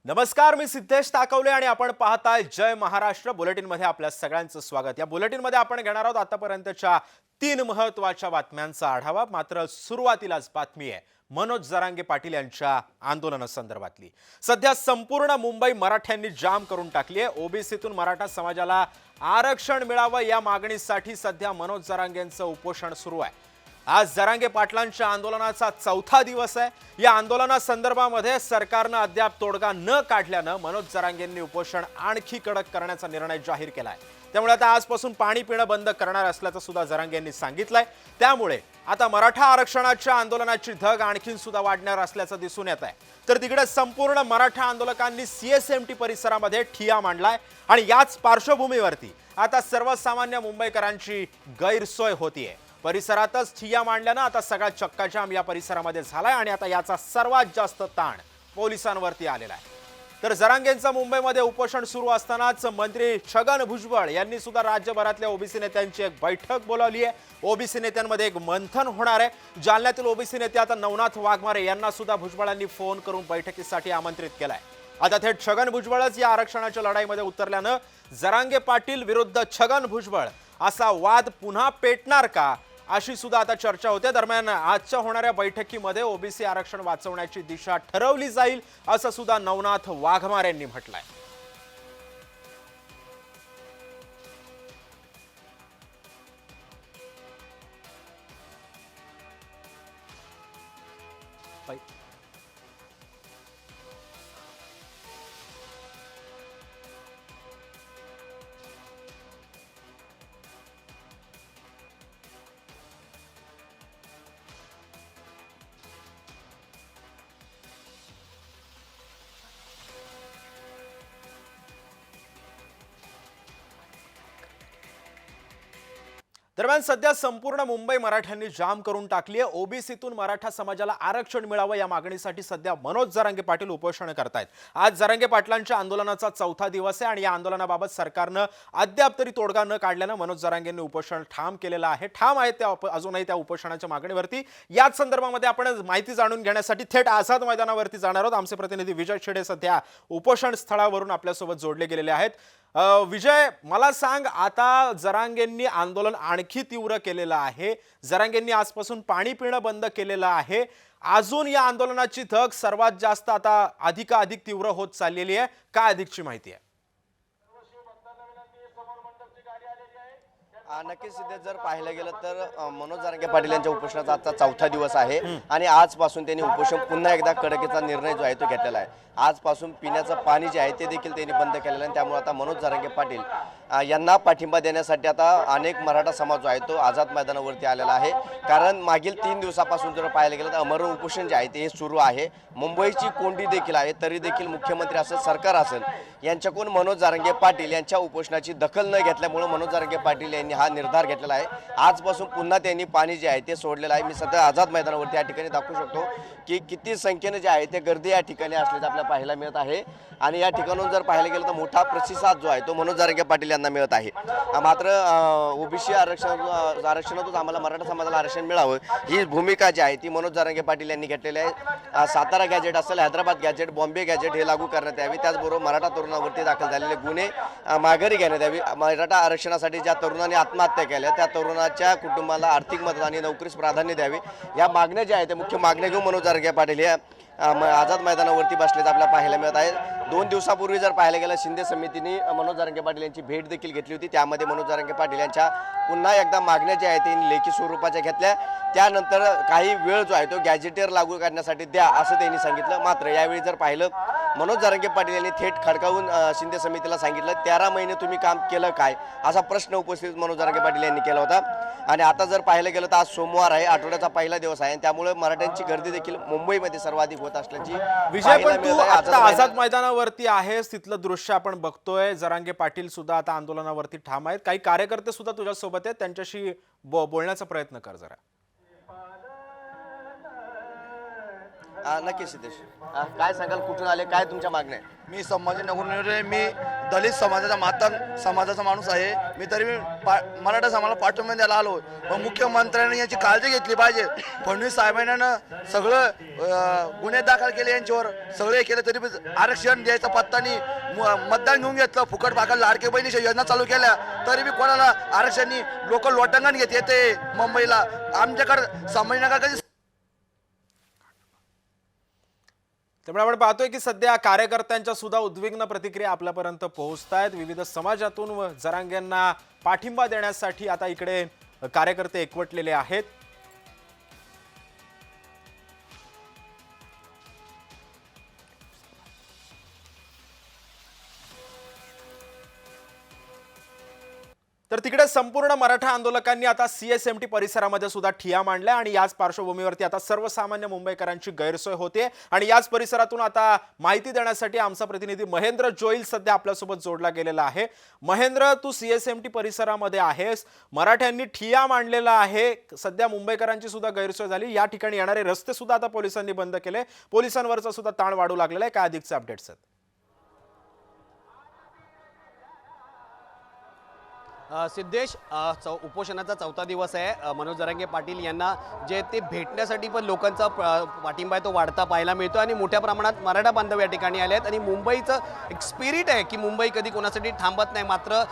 नमस्कार, मी सिद्धेश ताकवले आणि आपण पाहताय जय महाराष्ट्र बुलेटिन मध्ये आपल्या सगळ्यांचं स्वागत। या बुलेटिन मध्ये आपण घेणार आहोत आतापर्यंतच्या 3 महत्त्वाच्या बातम्यांचा आढावा। मात्र सुरुवातीलाच बातमी आहे मनोज जरांगे पाटील यांच्या आंदोलनासंदर्भातली। सध्या संपूर्ण मुंबई मराठ्यांनी जाम करून टाकली आहे। ओबीसीतून मराठा समाजाला आरक्षण मिळावं या मागणीसाठी सध्या मनोज जरांगेंचं उपोषण सुरू आहे। आज जरांगे पाटलांच्या आंदोलनाचा चौथा दिवस आहे। या आंदोलनासंदर्भामध्ये सरकारने अद्याप तोडगा न काढल्याने मनोज जरांगेंनी उपोषण आणखी कडक करण्याचा निर्णय जाहीर केलाय। त्यामुळे आता आजपासून पाणी पिणं बंद करणार असल्याचं सुद्धा जरांगेंनी सांगितलंय। त्यामुळे आता मराठा आरक्षणाच्या आंदोलनाची धग आणखीन सुद्धा वाढणार असल्याचं दिसून येत आहे। तर तिकडे संपूर्ण मराठा आंदोलकांनी सीएसएमटी परिसरामध्ये ठिय्या मांडलाय आणि याच पार्श्वभूमीवरती आता सर्वसामान्य मुंबईकरांची गैरसोय होतीये। परिसरातच ठिय्या मांडल्याने आता सगळा चक्काजाम या परिसरामध्ये झालाय आणि आता याचा सर्वात जास्त ताण पोलिसांवरती आलेला आहे। तर जरांगेंचं मुंबईमध्ये उपोषण सुरू असतानाच मंत्री छगन भुजबळ यांनी सुद्धा राज्यभरातल्या ओबीसी नेत्यांची एक बैठक बोलावली आहे। ओबीसी नेत्यांमध्ये एक मंथन होणार आहे। जालन्यातील ओबीसी नेते आता नवनाथ वाघमारे यांना सुद्धा भुजबळांनी फोन करून बैठकीसाठी आमंत्रित केलंय। आता थेट छगन भुजबळच या आरक्षणाच्या लढाईमध्ये उतरल्यानं जरांगे पाटील विरुद्ध छगन भुजबळ असा वाद पुन्हा पेटणार का अशी सुद्धा आता चर्चा होते। दरम्यान आजच्या होणाऱ्या बैठकीमध्ये ओबीसी आरक्षण वाचवण्याची दिशा ठरवली जाईल असं सुद्धा नवनाथ वाघमारे यांनी म्हटलंय। दरम्यान सध्या संपूर्ण मुंबई मराठ्यांनी जाम करून टाकली आहे। ओबीसीतून मराठा समाजाला आरक्षण मिळावं या मागणीसाठी सध्या मनोज जरांगे पाटील उपोषण करतायत। आज जरांगे पाटलांच्या आंदोलनाचा चौथा दिवस आहे आणि या आंदोलनाबाबत सरकारनं अद्याप तरी तोडगा न काढल्यानं मनोज जरांगेंनी उपोषण ठाम केलेलं आहे। ठाम आहे त्या अजूनही त्या उपोषणाच्या मागणीवरती। याच संदर्भामध्ये आपण माहिती जाणून घेण्यासाठी थेट आझाद मैदानावरती जाणार आहोत। आमचे प्रतिनिधी विजय छेडे सध्या उपोषण स्थळावरून आपल्यासोबत जोडले गेलेले आहेत। विजय, मला सांग, आता जरांगेंनी आंदोलन आणखी तीव्र केलेलं आहे। जरांगेंनी आजपासून पाणी पिणं बंद केलेलं आहे। अजून या आंदोलनाची धग सर्वात जास्त आता अधिकाधिक तीव्र होत चाललेली आहे। काय अधिकची माहिती आहे? नक्कीच सिद्धेश, जर पाहिलं गेलं तर मनोज जरांगे पाटील यांच्या उपोषणाचा आजचा चौथा दिवस आहे आणि आजपासून त्यांनी उपोषण पुन्हा एकदा कडकीचा निर्णय जो आहे तो घेतलेला आहे। आजपासून पिण्याचं पाणी जे आहे ते देखील त्यांनी बंद केलेलं आहे। त्यामुळे आता मनोज जरांगे पाटील यांना पाठिंबा देण्यासाठी आता अनेक मराठा समाज जो आहे तो आझाद मैदानावरती आलेला आहे। कारण मागील 3 दिवसापासून जर पाहिलं गेलं तर अमरण उपोषण जे आहे ते सुरू आहे। मुंबईची कोंडी देखील आहे, तरी देखील मुख्यमंत्री असेल, सरकार असेल, यांच्याकडून मनोज जरांगे पाटील यांच्या उपोषणाची दखल न घेतल्यामुळे मनोज जरांगे पाटील यांनी हा निर्धार घेतलेला आहे। आजपासून पुन्हा त्यांनी पाणी जे आहे ते सोडलेलं आहे। मी सध्या आझाद मैदानावरती या ठिकाणी दाखवू शकतो की किती संख्येने जे आहे ते गर्दी या ठिकाणी असल्याचं आपल्याला पाहायला मिळत आहे आणि या ठिकाणून जर पाहिलं गेलं तर मोठा प्रतिसाद जो आहे तो मनोज जरांगे पाटील यांना मिळत आहे। मात्र ओबीसी आरक्षणातून आम्हाला मराठा समाजाला आरक्षण मिळावं ही भूमिका जी आहे ती मनोज जरांगे पाटील यांनी घेतलेली आहे। सातारा गॅजेट असेल, हैदराबाद गॅजेट, बॉम्बे गॅजेट हे लागू करण्यात यावे। त्याचबरोबर मराठा तरुणावरती दाखल झालेले गुन्हे माघारी घेण्यात यावे। मराठा आरक्षणासाठी ज्या तरुणांनी आत्महत्या केल्या त्या तरुणाच्या कुटुंबाला आर्थिक मदत आणि नोकरीस प्राधान्य द्यावे, या मागण्या ज्या आहेत त्या मुख्य मागण्या घेऊन मनोज जरांगे पाटील हे आझाद मैदानावरती बसलेच आपल्याला पाहायला मिळत आहे। 2 दिवसापूर्वी जर पाहायला गेलं शिंदे समितीने मनोज जरांगे पाटील यांची भेट देखील घेतली होती। त्यामध्ये मनोज जरांगे पाटील यांच्या पुन्हा एकदा मागण्या ज्या आहेत त्यांनी लेखी स्वरूपाच्या घेतल्या। त्यानंतर काही वेळ जो आहे तो गॅजेटेर लागू करण्यासाठी द्या असं त्यांनी सांगितलं। मात्र यावेळी जर पाहिलं मनोज जरांगे पाटील यांनी थेट खडकावून शिंदे समितीला सांगितलं 13 महिने तुम्ही काम केलं काय असा प्रश्न उपस्थित मनोज जरांगे पाटील यांनी केला होता। आणि आता जर पाहिलं गेलं तर आज सोमवार आहे, आठवड्याचा पहिला दिवस आहे, त्यामुळे मराठ्यांची गर्दी देखील मुंबईमध्ये सर्वाधिक होत असल्याची विजय, पण तू आता आझाद मैदानावरती आहेस, तिथलं दृश्य आपण बघतोय। जरांगे पाटील सुद्धा आता आंदोलनावरती ठाम आहेत। काही कार्यकर्ते सुद्धा तुझ्या सोबत आहेत, त्यांच्याशी बोलण्याचा प्रयत्न कर जरा। नक्की सिद्धेश, काय सांगाल, कुठून आले, काय तुमच्या मागण्या? मी संभाजीनगरहून मी दलित समाजाचा मातंग समाजाचा माणूस आहे मी, तरी मी मराठा समाजाला पाठिंबा द्यायला आलो. पण मुख्यमंत्र्यांनी याची काळजी घेतली पाहिजे. फडणवीस साहेबांना सगळं गुन्हे दाखल केले यांच्यावर, सगळे केले तरी आरक्षण द्यायचा पत्ता नाही. मतदान घेऊन घेतलं, फुकट भाकर लाडके बहिणीच्या योजना चालू केल्या तरी बी कोणाला आरक्षणाने लोक लोटांगण घेत येते मुंबईला. आमच्याकडे संभाजीनगर कधी. त्यामुळे आपण पाहतोय की सध्या कार्यकर्त्यांच्या सुद्धा उद्विग्न प्रतिक्रिया आपल्यापर्यंत पोहोचत आहेत. विविध समाजातून व जरांगेंना पाठिंबा देण्यासाठी आता इकडे कार्यकर्ते एकवटलेले आहेत. तर तिकडे संपूर्ण मराठा आंदोलकांनी आता CSMT परिसरामध्ये सुद्धा ठिय्या मांडला आणि याच पार्श्वभूमीवरती आता सर्वसामान्य मुंबईकरांची गैरसोय होते. आणि याच परिसरातून आता माहिती देण्यासाठी आमचा प्रतिनिधी महेंद्र जोईल सध्या आपल्यासोबत जोडला गेलेला आहे. महेंद्र, तू CSMT परिसरामध्ये आहेस, मराठ्यांनी ठिय्या मांडलेला आहे, सध्या मुंबईकरांची सुद्धा गैरसोय झाली, या ठिकाणी येणारे रस्ते सुद्धा आता पोलिसांनी बंद केले, पोलिसांवरचा सुद्धा ताण वाढू लागलेला आहे. काय अधिकचे अपडेट्स आहेत? सिद्धेश, उपोषणाचा 4था दिवस आहे. मनोज जरांगे पाटील यांना जे ते भेटण्यासाठी पण लोकांचा पाठिंबा आहे तो वाढता पाहायला मिळतो आणि मोठ्या प्रमाणात मराठा बांधव या ठिकाणी आले आहेत. आणि मुंबईचं एक स्पिरिट आहे की मुंबई कधी कोणासाठी थांबत नाही. मात्र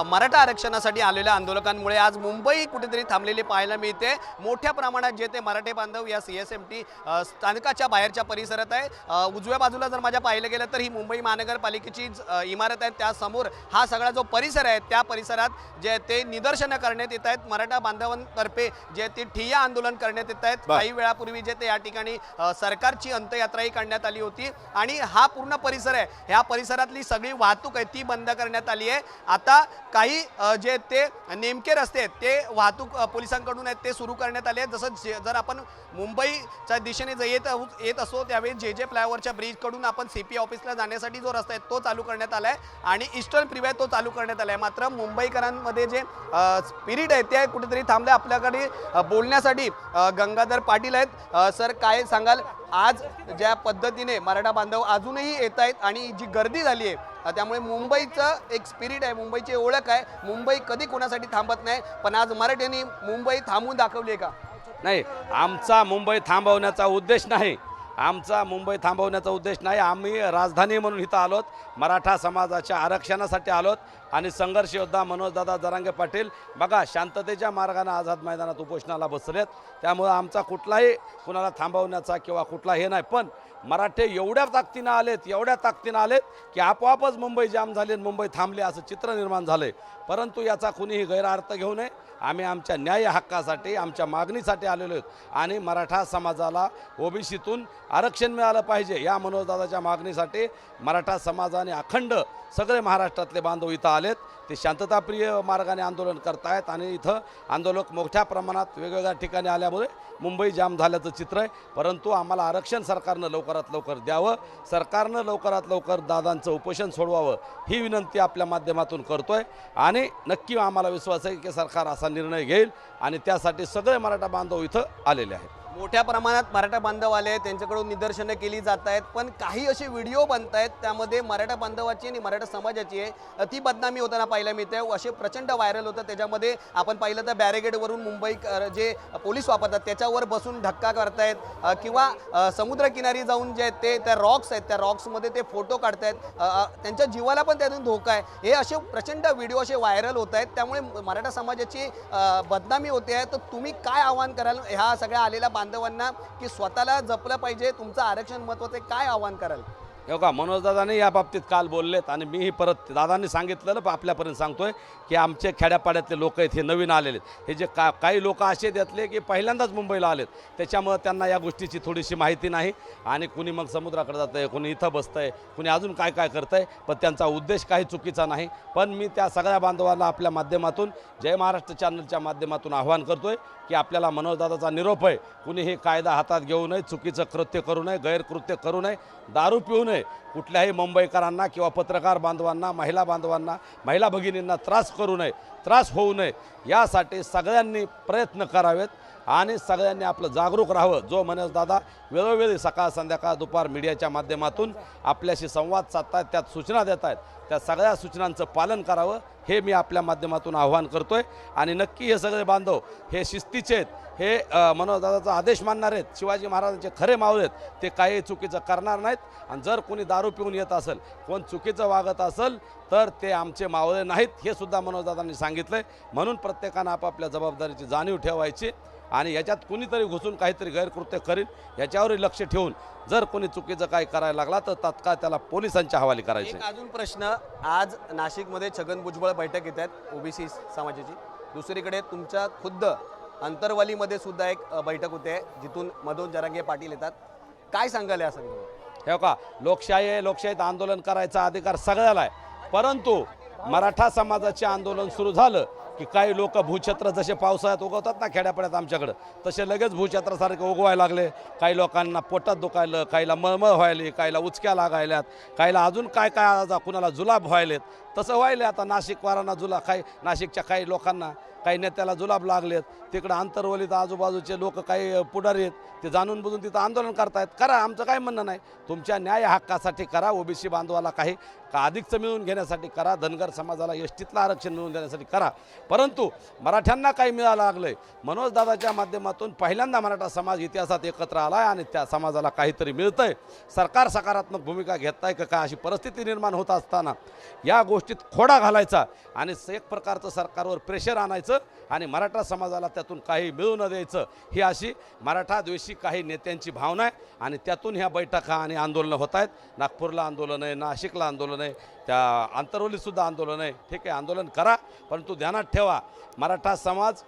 मराठा आरक्षणासाठी आलेल्या आंदोलकांमुळे आज मुंबई कुठेतरी थांबलेली पाहायला मिळते. मोठ्या प्रमाणात जे ते मराठे बांधव या CSMT स्थानकाच्या बाहेरच्या परिसरात आहे. उजव्या बाजूला जर माझ्या पाहिलं गेलं तर ही मुंबई महानगरपालिकेची इमारत आहे, त्यासमोर हा सगळा जो परिसर आहे त्या परिसरात जे ते निदर्शनं करण्यात येत आहेत. मराठा बांधवांतर्फे जे ते ठिय्या आंदोलन करण्यात येत आहेत. काही वेळापूर्वी जे ते या ठिकाणी सरकारची अंत्ययात्राही काढण्यात आली होती आणि हा पूर्ण परिसर आहे, ह्या परिसरातली सगळी वाहतूक आहे ती बंद करण्यात आली आहे. आता काही जे ते नेमके रस्ते आहेत ते वाहतूक पोलिसांकडून आहेत ते सुरू करण्यात आले आहेत. जसं जर आपण मुंबईच्या दिशेने येत असो त्यावेळी जे फ्लायओव्हरच्या ब्रिजकडून आपण CP ऑफिसला जाण्यासाठी जो रस्ता आहे तो चालू करण्यात आला आहे आणि ईस्टर्न फ्रीवे तो चालू करण्यात आला आहे. मात्र मुंबईकरांमध्ये जे स्पिरिट आहे ते कुठेतरी थांबले. आपल्याकडे बोलण्यासाठी गंगाधर पाटील आहेत. सर, काय सांगाल, आज ज्या पद्धतीने मराठा बांधव अजूनही येत आहेत आणि जी गर्दी झाली आहे त्यामुळे मुंबईचं एक स्पिरिट आहे, मुंबईची ओळख आहे, मुंबई कधी कोणासाठी थांबत नाही, पण आज मराठ्यांनी मुंबई थांबवून दाखवली आहे का? नाही, आमचा मुंबई थांबवण्याचा उद्देश नाही. आम्ही राजधानी म्हणून इथं आलोत, मराठा समाजाच्या आरक्षणासाठी आलोत आणि संघर्ष योद्धा मनोजदादा जरांगे पाटील बघा शांततेच्या मार्गाने आझाद मैदानात उपोषणाला बसलेत. त्यामुळे आमचा कुठलाही कुणाला थांबवण्याचा किंवा कुठला हे नाही. पण मराठे एवढ्या ताकदीनं आलेत की आपोआपच मुंबई जाम झाली आणि मुंबई थांबली असं चित्र निर्माण झालं आहे. परंतु याचा कुणीही गैरअर्थ घेऊ नये. आम्ही आमच्या न्याय हक्कासाठी, आमच्या मागणीसाठी आलेलो आहोत आणि मराठा समाजाला OBCतून आरक्षण मिळालं पाहिजे या मनोजदादाच्या मागणीसाठी मराठा समाजाने अखंड सगळे महाराष्ट्रातले बांधव इथं आलेत. ते शांतताप्रिय मार्गाने आंदोलन करतायत आणि इथं आंदोलक मोठ्या प्रमाणात वेगवेगळ्या ठिकाणी आल्यामुळे मुंबई जाम झाल्याचं चित्र आहे. परंतु आम्हाला आरक्षण सरकारनं लवकरात लवकर द्यावं, सरकारनं लवकरात लवकर दादांचं उपोषण सोडवावं ही विनंती आपल्या माध्यमातून करतोय आणि नक्की आम्हाला विश्वास आहे की सरकार असा निर्णय घेईल आणि त्यासाठी सगळे मराठा बांधव इथं आलेले आहेत. मोठ्या प्रमाणात मराठा बांधव आले, त्यांच्याकडून निदर्शनं केली जात आहेत, पण काही असे व्हिडिओ बनत आहेत त्यामध्ये मराठा बांधवाची आणि मराठा समाजाची आहे ती बदनामी होताना पाहायला मिळते. असे प्रचंड व्हायरल होतं. त्याच्यामध्ये आपण पाहिलं तर बॅरिगेडवरून मुंबई जे पोलीस वापरतात त्याच्यावर बसून धक्का करतायत किंवा समुद्रकिनारी जाऊन जे ते त्या रॉक्स आहेत त्या रॉक्समध्ये ते फोटो काढतायत, त्यांच्या जीवाला पण त्यातून धोका आहे. हे असे प्रचंड व्हिडिओ असे व्हायरल होत आहेत, त्यामुळे मराठा समाजाची बदनामी होते आहे. तर तुम्ही काय आव्हान कराल ह्या सगळ्या आलेल्या बांधवांना की स्वतःला जपलं पाहिजे, तुमचं आरक्षण महत्त्वाचं आहे, काय आव्हान कराल? हो का, मनोजदादांनी या बाबतीत काल बोललेत आणि मीही परत दादांनी सांगितलेलं आपल्यापर्यंत सांगतोय की आमचे खेड्यापाड्यातले लोक आहेत हे नवीन आलेले आहेत. हे जे काही लोक असे त्यातले की पहिल्यांदाच मुंबईला आलेत, त्याच्यामुळे त्यांना या गोष्टीची थोडीशी माहिती नाही आणि कुणी मग समुद्राकडे जातं आहे, कुणी इथं बसतं आहे, कुणी अजून काय करतं आहे, पण त्यांचा उद्देश काही चुकीचा नाही. पण मी त्या सगळ्या बांधवांना आपल्या माध्यमातून जय महाराष्ट्र चॅनलच्या माध्यमातून आवाहन करतोय की आपल्याला मनोजदादाचा निरोप आहे, कुणी हे कायदा हातात घेऊ नये, चुकीचं कृत्य करू नये, गैरकृत्य करू नये, दारू पिऊ नये, कुठल्याही मुंबईकरांना किंवा पत्रकार बांधवांना, महिला बांधवांना, महिला भगिनींना त्रास करू नये, त्रास होऊ नये यासाठी सगळ्यांनी प्रयत्न करावेत आणि सगळ्यांनी आपलं जागरूक राहावं. जो मनोजदादा वेळोवेळी सकाळ संध्याकाळ दुपार मीडियाच्या माध्यमातून आपल्याशी संवाद साधतायत, त्यात सूचना देत आहेत, त्या सगळ्या सूचनांचं पालन करावं हे मी आपल्या माध्यमातून आव्हान करतोय. आणि नक्की हे सगळे बांधव हे शिस्तीचे आहेत, हे मनोजदादाचा आदेश मानणार आहेत, शिवाजी महाराजांचे खरे मावळे आहेत, ते काही चुकीचं करणार नाहीत. आणि जर कोणी दारू पिऊन येत असेल, कोण चुकीचं वागत असेल तर ते आमचे मावळे नाहीत, हे सुद्धा मनोजदादांनी सांगितलं आहे. म्हणून प्रत्येकानं आपापल्या जबाबदारीची जाणीव ठेवायची आणि याच्यात कुणीतरी घुसून काहीतरी गैरकृत्य करील याच्यावरही लक्ष ठेवून जर कोणी चुकीचं काय करायला लागला तर तात्काळ त्याला पोलिसांच्या हवाली करायचे. एक अजून प्रश्न, आज नाशिकमध्ये छगन भुजबळ बैठक येत आहेत ओबीसी समाजाची, दुसरीकडे तुमच्या खुद्द अंतरवालीमध्ये सुद्धा एक बैठक होते जिथून मनोज जरांगे पाटील येतात, काय सांगाल या संदर्भात? हे का लोकशाही आहे, लोकशाहीत आंदोलन करायचा अधिकार सगळ्याला आहे, परंतु मराठा समाजाचे आंदोलन सुरू झालं की काही लोक भूछत्र जसे पावसाळ्यात उगवतात ना खेड्यापाड्यात आमच्याकडं, तसे लगेच भूछत्रासारखे उगवायला लागले. काही लोकांना पोटात दुखायलं, काहीला मळमळ व्हायली, काहीला उचक्या लागायल्यात, काहीला अजून काय काय कुणाला जुलाब व्हायलेत. तसं व्हायले आता नाशिकवारांना काही नाशिकच्या काही लोकांना, काही नेत्याला जुलाब लागलेत. तिकडं आंतरवलीत आजूबाजूचे लोक काही पुढारी आहेत, ते जाणून बुजून तिथं आंदोलन करतायत. करा, आमचं काय म्हणणं नाही, तुमच्या न्याय हक्कासाठी करा, ओबीसी बांधवाला काही का अधिकचं मिळवून घेण्यासाठी करा, धनगर समाजाला एसटीतलं आरक्षण मिळवून देण्यासाठी करा. परंतु मराठ्यांना काही मिळायला लागलंय, मनोजदादाच्या माध्यमातून पहिल्यांदा मराठा समाज इतिहासात एकत्र आला आहे आणि त्या समाजाला काहीतरी मिळतंय. सरकार सकारात्मक भूमिका घेताय का अशी परिस्थिती निर्माण होत असताना या गोष्टीत खोडा घालायचा आणि एक प्रकारचं सरकारवर प्रेशर आणायचं आणि मराठा समाजाला त्यातून काही मिळू न द्यायचं, ही अशी मराठा द्वेषी काही नेत्यांची भावना आहे. आणि त्यातून ह्या बैठका आणि आंदोलनं होत आहेत. नागपूरला आंदोलन आहे, नाशिकला आंदोलन आहे, त्या आंतरवलीतसुद्धा आंदोलन आहे. ठीक आहे, आंदोलन करा, परंतु ध्यानात ठेवा, मराठा समाज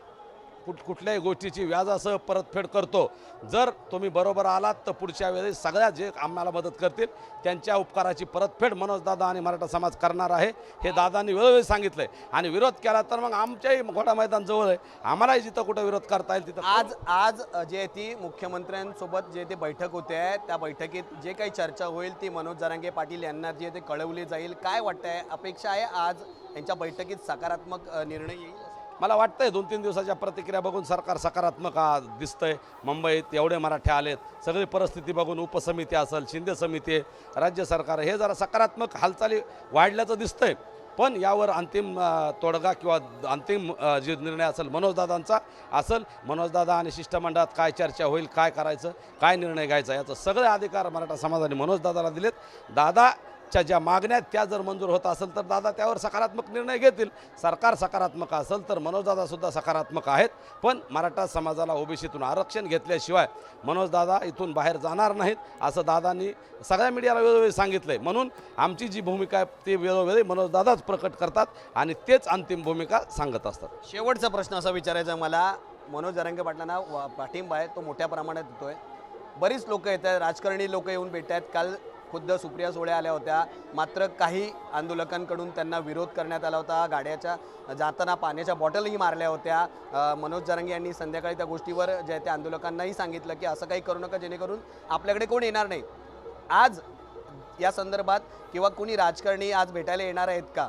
कुठल्याही गोष्टीची व्याजासह परतफेड करतो. जर तुम्ही बरोबर आलात तर पुढच्या वेळी सगळ्या जे आम्हाला मदत करतील त्यांच्या उपकाराची परतफेड मनोजदादा आणि मराठा समाज करणार आहे, हे दादांनी वेळोवेळी सांगितलं आहे. आणि विरोध केला तर मग आमच्याही घोडा मैदान जवळ आहे, आम्हालाही जिथं कुठं विरोध करता येईल तिथं. आज जे ती मुख्यमंत्र्यांसोबत जे ते बैठक होते आहे, त्या बैठकीत जे काही चर्चा होईल ती मनोज जरांगे पाटील यांना जे ते कळवली जाईल. काय वाटतंय, अपेक्षा आहे आज यांच्या बैठकीत सकारात्मक निर्णय येईल? मला वाटतंय 2-3 दिवसाच्या प्रतिक्रिया बघून सरकार सकारात्मक दिसतंय. मुंबईत एवढे मराठे आलेत, सगळी परिस्थिती बघून उपसमिती असेल, शिंदे समिती आहे, राज्य सरकार, हे जरा सकारात्मक हालचाली वाढल्याचं दिसतंय. पण यावर अंतिम तोडगा किंवा अंतिम जे निर्णय असेल मनोजदादांचा असेल, मनोजदादा आणि शिष्टमंडळात काय चर्चा होईल, काय करायचं, काय निर्णय घ्यायचा, याचं सगळे अधिकार मराठा समाजाने मनोजदादाला दिलेत. दादाच्या ज्या मागण्या त्या जर मंजूर होत असेल तर दादा त्यावर सकारात्मक निर्णय घेतील. सरकार सकारात्मक असेल तर मनोजदादासुद्धा सकारात्मक आहेत. पण मराठा समाजाला ओबीसीतून आरक्षण घेतल्याशिवाय मनोजदादा इथून बाहेर जाणार नाहीत, असं दादांनी सगळ्या मीडियाला वेळोवेळी सांगितलं आहे. म्हणून आमची जी भूमिका आहे ती वेळोवेळी मनोजदादाच प्रकट करतात आणि तेच अंतिम भूमिका सांगत असतात. शेवटचा प्रश्न असा विचारायचा आहे मला, मनोज जरांगे पाटलांना पाठिंबा आहे तो मोठ्या प्रमाणात येतोय, बरीच लोक येत आहेत, राजकारणी लोक येऊन भेटत आहेत. काल खुद्द सुप्रिया सुळे आल्या होत्या, मात्र काही आंदोलकांकडून त्यांना विरोध करण्यात आला होता, गाड्याच्या जाताना पाण्याच्या बॉटलही मारल्या होत्या. मनोज जरांगे यांनी संध्याकाळी त्या गोष्टीवर जे त्या आंदोलकांनाही सांगितलं की असं काही करू नका जेणेकरून आपल्याकडे कोण येणार नाही. आज या संदर्भात किंवा कोणी राजकारणी आज भेटायला येणार आहेत का?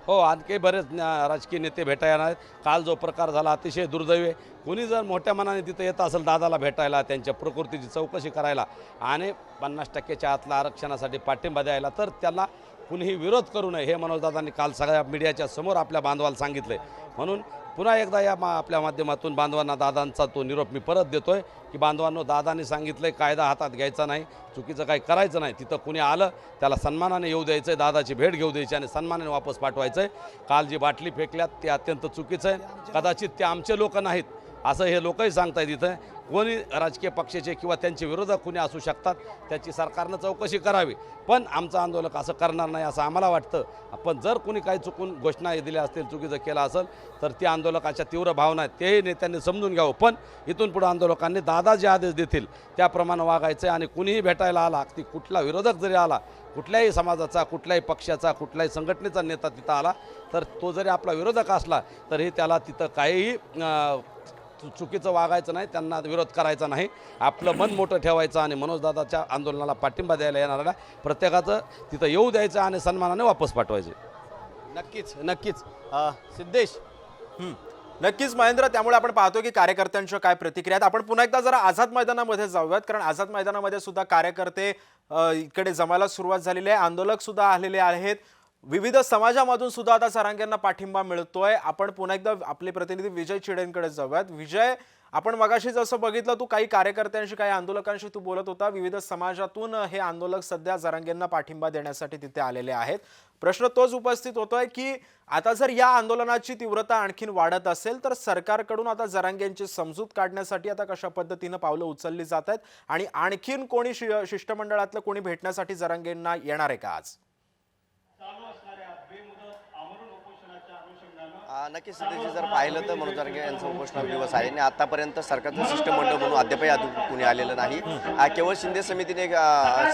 हो, आणखी बरेच राजकीय नेते भेटायला येणार आहेत. काल जो प्रकार झाला अतिशय दुर्दैवी आहे. कोणी जर मोठ्या मनाने तिथं येत असेल दादाला भेटायला, त्यांच्या प्रकृतीची चौकशी करायला आणि 50%च्या आतला आरक्षणासाठी पाठिंबा द्यायला, तर त्यांना कुणीही विरोध करू नये हे मनोजदादांनी काल सगळ्या मीडियाच्या समोर आपल्या बांधवाला सांगितलं आहे. म्हणून पुन्हा एकदा या आपल्या माध्यमातून बांधवांना दादांचा तो निरोप मी परत देतोय की बांधवांनो, दादांनी सांगितलंय कायदा हातात घ्यायचा नाही, चुकीचं काही करायचं नाही, तिथं कुणी आलं त्याला सन्मानाने येऊ द्यायचं आहे, दादाची भेट घेऊ द्यायची आणि सन्मानाने वापस पाठवायचं आहे. काल जी बाटली फेकल्यात ते अत्यंत चुकीचं आहे. कदाचित ते आमचे लोक नाहीत असं हे लोकही सांगतायत. इथं कोणी राजकीय पक्षाचे किंवा त्यांचे विरोधक कुणी असू शकतात, त्याची सरकारनं चौकशी करावी, पण आमचं आंदोलक असं करणार नाही असं आम्हाला वाटतं. पण जर कुणी काही चुकून घोषणा दिल्या असतील, चुकीचं केलं असेल तर ती आंदोलकाच्या तीव्र भावना आहेत, तेही नेत्यांनी समजून घ्यावं. पण इथून पुढे आंदोलकांनी दादा जे आदेश देतील त्याप्रमाणे वागायचं आहे. आणि कुणीही भेटायला आला, ती कुठला विरोधक जरी आला, कुठल्याही समाजाचा, कुठल्याही पक्षाचा, कुठल्याही संघटनेचा नेता तिथं आला, तर तो जरी आपला विरोधक असला तरी त्याला तिथं काहीही चुकीचं वागायचं नाही, त्यांना विरोध करायचा नाही, आपलं मन मोठं ठेवायचं आणि मनोजदादाच्या आंदोलनाला पाठिंबा द्यायला येणाऱ्या प्रत्येकाचं तिथं येऊ द्यायचं आणि सन्मानाने वापस पाठवायचे. नक्कीच नक्कीच. सिद्धेश, नक्कीच महेंद्र, त्यामुळे आपण पाहतो की कार्यकर्त्यांच्या काय प्रतिक्रिया आहेत. आपण पुन्हा एकदा जरा आझाद मैदानामध्ये जाऊयात, कारण आझाद मैदानामध्ये सुद्धा कार्यकर्ते इकडे जमायला सुरुवात झालेली आहे, आंदोलक सुद्धा आलेले आहेत. विविध समाजामधून सुद्धा आता जरांगेंना पाठिंबा मिळतोय. आपण पुन्हा एकदा आपले प्रतिनिधी विजय चिडेंकडे जाऊयात. विजय, आपण मगाशी जसं बघितलं, तू काही कार्यकर्त्यांशी काही आंदोलकांशी तू बोलत होता. विविध समाजातून हे आंदोलक सध्या जरांगेंना पाठिंबा देण्यासाठी तिथे आलेले आहेत. प्रश्न तोच उपस्थित होतोय की आता जर या आंदोलनाची तीव्रता आणखीन वाढत असेल तर सरकारकडून आता जरांगेंची समजूत काढण्यासाठी आता कशा पद्धतीनं पावलं उचलली जात आहेत आणि आणखीन कोणी शिष्टमंडळातलं कोणी भेटण्यासाठी जरांगेंना येणार आहे का आज? नक्कीच सिद्धेशी जर पाहिलं तर मनोज जरांगे यांचा उपोषण दिवस आहे आणि आतापर्यंत सरकारचं शिष्टमंडळ म्हणून अद्यापही कुणी आलेलं नाही. केवळ शिंदे समितीने एक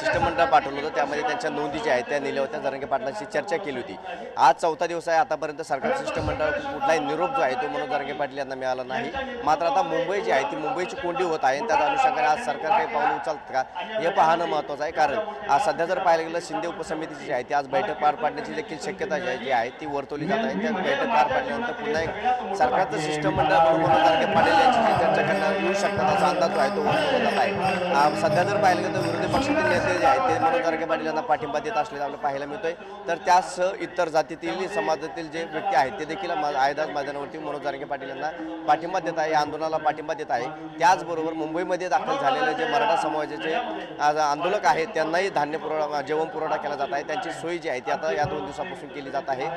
शिष्टमंडळ पाठवलं होतं, त्यामध्ये त्यांच्या नोंदी ज्या आहेत त्या नेल्या होत्या, जरांगे पाटलांशी चर्चा केली होती. आज चौथा दिवस आहे, आतापर्यंत सरकारचं शिष्टमंडळ कुठलाही निरोप जो आहे तो मनोज जरांगे पाटील यांना मिळाला नाही. मात्र आता मुंबई जी आहे ती मुंबईची कोंडी होत आहे आणि त्या अनुषंगाने आज सरकार काही पावलं उचलतं का हे पाहणं महत्त्वाचं आहे. कारण आज सध्या जर पाहायला गेलं शिंदे उपसमितीची जी आहे ती आज बैठक पार पाडण्याची देखील शक्यता जी आहे ती वर्तवली जात आहे. त्या बैठक पार पाडल्यानंतर पुन्हा एक सरकारचं शिष्टमंडळ म्हणून मनोज जरांगे पाटील यांची जी चर्चा करण्यात येऊ शकतात असा अंदाज जो आहे तो वर्तवला जात आहे. सध्या जर पाहिलं गेलं तर विरोधी पक्षातील नेते जे आहेत ते मनोज जरांगे पाटील यांना पाठिंबा देत असलेलं आपल्याला पाहायला मिळतोय. तर त्यासह इतर जातीतील समाजातील जे व्यक्ती आहेत ते देखील आझाद मैदानावरती मनोज जरांगे पाटील यांना पाठिंबा देत आहे, या आंदोलनाला पाठिंबा देत आहे. त्याचबरोबर मुंबईमध्ये दाखल झालेले जे मराठा समाजाचे आंदोलक आहेत त्यांनाही धान्य पुरवठा जेवण पुरवठा केला जात आहे. त्यांची सोय जी आहे ती आता या 2 दिवसापासून केली जात आहे.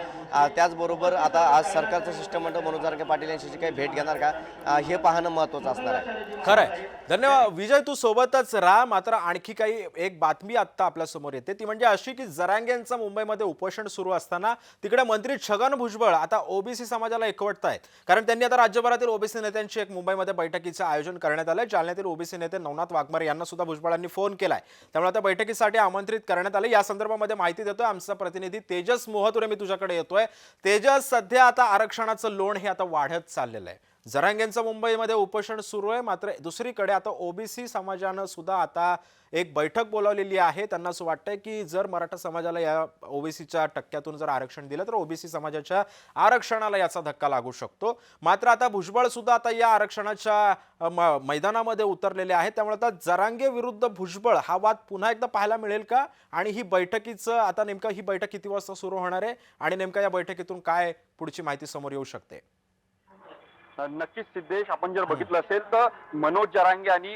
त्याचबरोबर आता आज सरकारचं शिष्टमंडळ मनोज जरांगे पाटील यांची काही भेट घेणार का हे पाहणं महत्त्वाचं असणार आहे. खरंय. धन्यवाद विजय, तू सोबतच राहा. मात्र आणखी काही एक बातमी आता आपल्या समोर येते, ती म्हणजे अशी की जरांगेंचं मुंबईमध्ये उपोषण सुरू असताना तिकडे मंत्री छगन भुजबळ आता ओबीसी समाजाला एकवटतायत. कारण त्यांनी आता राज्यभरातील ओबीसी नेत्यांची एक मुंबईमध्ये बैठकीचं आयोजन करण्यात आलंय. जालन्यातील ओबीसी नेते नवनाथ वाघमारे यांना सुद्धा भुजबळांनी फोन केलाय, त्यामुळे आता बैठकीसाठी आमंत्रित करण्यात आले. या संदर्भामध्ये माहिती देतोय आमचा प्रतिनिधी तेजस मोहतुरे. मी तुझ्याकडे येतोय तेजस. सध्या आता आरक्षणाचं लोण हे आता वाढत चाललेलं आहे. जरांगेंचं मुंबईमध्ये उपोषण सुरू आहे, मात्र दुसरीकडे आता ओबीसी समाजानं सुद्धा आता एक बैठक बोलावलेली आहे. त्यांना असं वाटतंय की जर मराठा समाजाला या ओबीसीच्या टक्क्यातून जर आरक्षण दिलं तर ओबीसी समाजाच्या आरक्षणाला याचा धक्का लागू शकतो. मात्र आता भुजबळ सुद्धा आता या आरक्षणाच्या मैदानामध्ये उतरलेले आहेत. त्यामुळे आता जरांगे विरुद्ध भुजबळ हा वाद पुन्हा एकदा पाहायला मिळेल का? आणि ही बैठकीचं आता नेमकं ही बैठक किती वाजता सुरू होणार आहे आणि नेमका या बैठकीतून काय पुढची माहिती समोर येऊ शकते? नक्कीच सिद्धेश, आपण जर बघितलं असेल तर मनोज जरांगे आणि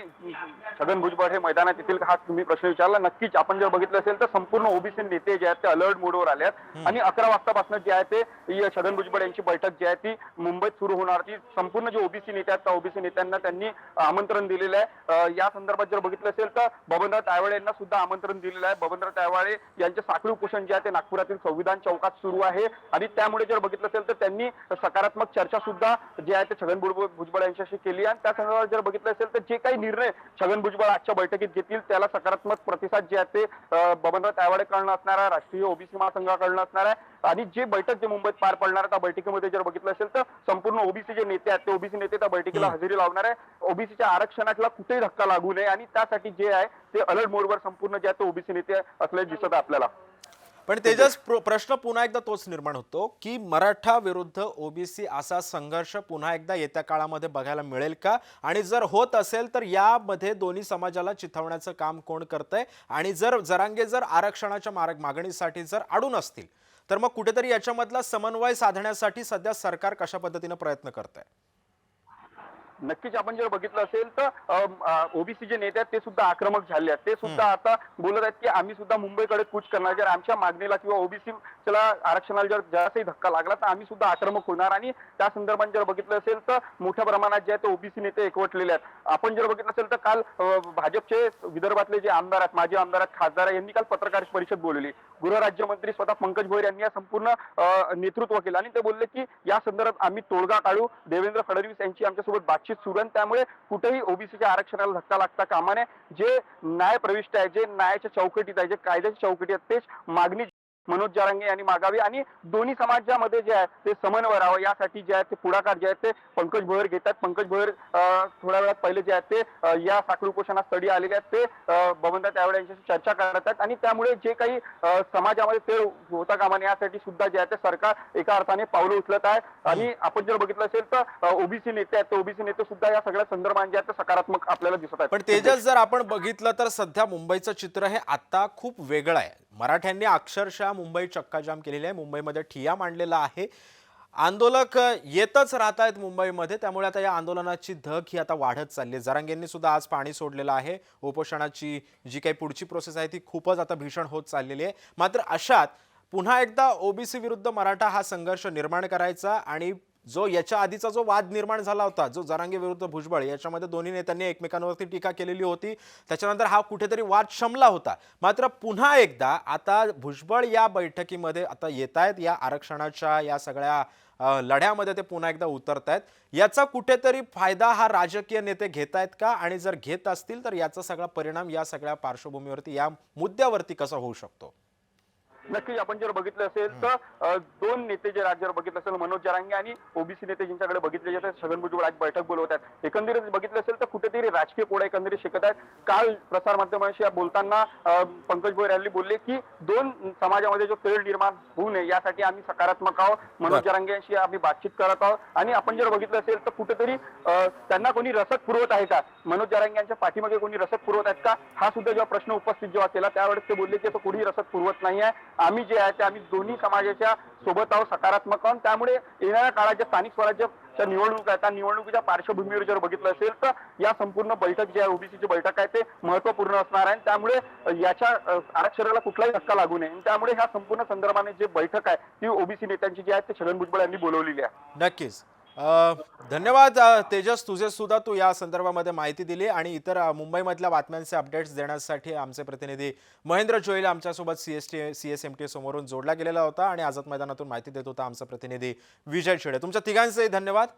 छगन भुजबळ हे मैदानात येतील का हा तुम्ही प्रश्न विचारला. नक्कीच आपण जर बघितलं असेल तर संपूर्ण ओबीसी नेते जे आहेत ते अलर्ट मोडवर आले आहेत आणि 11 वाजतापासून जे आहे ते छगन भुजबळ यांची बैठक जी आहे ती मुंबईत सुरू होणार. ती संपूर्ण जे ओबीसी नेते आहेत त्या ओबीसी नेत्यांना त्यांनी आमंत्रण दिलेलं आहे. या संदर्भात जर बघितलं असेल तर बबनराव तायवाळे यांना सुद्धा आमंत्रण दिलेलं आहे. बबनराव तायवाळे यांचे साखळी उपोषण जे आहे ते नागपुरातील संविधान चौकात सुरू आहे आणि त्यामुळे जर बघितलं असेल तर त्यांनी सकारात्मक चर्चा सुद्धा जे आहे छगन भुजबळ यांच्याशी केली आणि त्या संदर्भात जर बघितलं असेल तर जे काही निर्णय छगन भुजबळ आजच्या बैठकीत घेतील त्याला सकारात्मक प्रतिसाद जे आहे ते बबनराव तायवाडेकडून असणार आहे, राष्ट्रीय ओबीसी महासंघाकडून असणार आहे. आणि जे बैठक जे मुंबईत पार पडणार आहे त्या बैठकीमध्ये जर बघितलं असेल तर संपूर्ण ओबीसी जे नेते आहेत ते ओबीसी नेते त्या बैठकीला हजेरी लावणार आहे. ओबीसीच्या आरक्षणाला कुठेही धक्का लागू नये आणि त्यासाठी जे आहे ते अलर्ट मोडवर संपूर्ण जे आहे ते ओबीसी नेते असले दिसत आहे आपल्याला. पण तेजस, प्रश्न पुन्हा एकदा तोच निर्माण होतो की मराठा विरुद्ध ओबीसी असा संघर्ष पुन्हा एकदा येत्या काळामध्ये बघायला मिळेल का? आणि जर होत असेल तर यामध्ये दोन्ही समाजाला चिथावण्याचं काम कोण करतंय? आणि जर जरांगे जर आरक्षणाच्या मागणीसाठी जर अडून असतील तर मग कुठेतरी याच्यामधला समन्वय साधण्यासाठी सध्या सरकार कशा पद्धतीने प्रयत्न करतंय? नक्कीच आपण जर बघितलं असेल तर ओबीसी जे नेते आहेत ते सुद्धा आक्रमक झाले आहेत. ते सुद्धा आता बोलत आहेत की आम्ही सुद्धा मुंबईकडे कूच करणार. जर आमच्या मागणीला किंवा ओबीसीला आरक्षणाला जर जरासाही धक्का लागला तर आम्ही सुद्धा आक्रमक होणार. आणि त्या संदर्भात जर बघितलं असेल तर मोठ्या प्रमाणात जे आहे ते ओबीसी नेते एकवटलेले आहेत. आपण जर बघितलं असेल तर काल भाजपचे विदर्भातले जे आमदार आहेत, माजी आमदार आहेत, खासदार यांनी काल पत्रकार परिषद बोलवली. गृहराज्यमंत्री स्वतः पंकज भोयर यांनी या संपूर्ण नेतृत्व केलं आणि ते बोलले की या संदर्भात आम्ही तोडगा काढू. देवेंद्र फडणवीस यांची आमच्यासोबत बातचीत सुरू आहे. त्यामुळे कुठेही ओबीसीच्या आरक्षणाला धक्का लागता कामा नये. जे न्याय प्रविष्ट आहे, जे न्यायाच्या चौकटीत आहे, जे कायद्याच्या चौकटीत आहेत तेच मागणी मनोज जरांगे यांनी मागावी आणि दोन्ही समाजामध्ये जे आहे ते समन्वय राहावं यासाठी जे आहे ते पुढाकार जे आहे ते पंकज भोयर घेतात. पंकज भोयर थोड्या वेळात पहिले जे आहे ते या साखळी उपोषणात स्थळी आलेले आहेत. ते बबनदादा तायवाडे यांच्याशी चर्चा करत आहेत आणि त्यामुळे जे काही समाजामध्ये तेढ होता कामा नये यासाठी सुद्धा जे आहे ते सरकार एका अर्थाने पावलं उचलत आहे. आणि आपण जर बघितलं असेल तर ओबीसी नेते आहेत, ते ओबीसी नेते सुद्धा या सगळ्या संदर्भात जे आहे ते सकारात्मक आपल्याला दिसत आहेत. पण तेजस, जर आपण बघितलं तर सध्या मुंबईचं चित्र हे आता खूप वेगळं आहे. मराठ्यांनी अक्षरशः मुंबई चक्काजाम केलेली आहे, मुंबईमध्ये ठिय्या मांडलेला आहे. आंदोलक येतच राहत आहेत मुंबईमध्ये, त्यामुळे आता या आंदोलनाची धग ही आता वाढत चालली आहे. जरांगेंनी सुद्धा आज पाणी सोडलेलं आहे. उपोषणाची जी काही पुढची प्रोसेस आहे ती खूपच आता भीषण होत चाललेली आहे. मात्र अशात पुन्हा एकदा ओबीसी विरुद्ध मराठा हा संघर्ष निर्माण करायचा आणि जो याच्या आधीचा जो वाद निर्माण झाला होता, जो जरांगे विरुद्ध भुजबळ, याच्यामध्ये दोन्ही नेत्यांनी एकमेकांवरती टीका केलेली होती, त्याच्यानंतर हा कुठेतरी वाद शमला होता. मात्र पुन्हा एकदा आता भुजबळ या बैठकीमध्ये आता येत आहेत, या आरक्षणाच्या या सगळ्या लढ्यामध्ये ते पुन्हा एकदा उतरत आहेत. याचा कुठेतरी फायदा हा राजकीय नेते घेत आहेत का? आणि जर घेत असतील तर याचा सगळा परिणाम या सगळ्या पार्श्वभूमीवरती, या मुद्द्यावरती कसा होऊ शकतो? नक्कीच आपण जर बघितलं असेल तर दोन नेते जे राज्यावर बघितलं असेल, मनोज जरांगे आणि ओबीसी नेते ज्यांच्याकडे बघितले जातात, छगन भुजबळ आज बैठक बोलवतात. एकंदरीत बघितलं असेल तर कुठेतरी राजकीय पोळा एकंदरीत शिकत आहेत. काल प्रसारमाध्यमांशी बोलताना पंकज भोयर यांनी बोलले की दोन समाजामध्ये जो तेढ निर्माण होऊ नये यासाठी आम्ही सकारात्मक आहोत. मनोज जरांगे यांशी आम्ही बातचीत करत आहोत. आणि आपण जर बघितलं असेल तर कुठेतरी त्यांना कोणी रसद पुरवत आहे का, मनोज जरांगे यांच्या पाठीमागे कोणी रसद पुरवत आहेत का, हा सुद्धा जेव्हा प्रश्न उपस्थित जेव्हा केला त्यावेळेस ते बोलले की तो कोणी रसद पुरवत नाही आहे. आम्ही जे आहे ते आम्ही दोन्ही समाजाच्या सोबत आहोत, सकारात्मक आहोत. त्यामुळे येणाऱ्या काळात ज्या स्थानिक स्वराज्याच्या निवडणूक आहेत त्या निवडणुकीच्या पार्श्वभूमीवर जर बघितलं असेल तर या संपूर्ण बैठक जी आहे ओबीसीची बैठक आहे ते महत्वपूर्ण असणार आहे. त्यामुळे याच्या आरक्षणाला कुठलाही धक्का लागू नये, त्यामुळे ह्या संपूर्ण संदर्भाने जी बैठक आहे ती ओबीसी नेत्यांची जी आहे ते छगन भुजबळ यांनी बोलवलेली आहे. नक्कीच. धन्यवाद तेजस, तुझे सुद्धा तू या संदर्भामध्ये माहिती दिली. आणि इतर मुंबईमधल्या बातम्यांचे अपडेट्स देण्यासाठी आमचे प्रतिनिधी महेंद्र जोईल आमच्यासोबत CSMT समोरून जोडला गेलेला होता आणि आझाद मैदानातून माहिती देत होता आमचा प्रतिनिधी विजय छेडे. तुमच्या तिघांचेही धन्यवाद.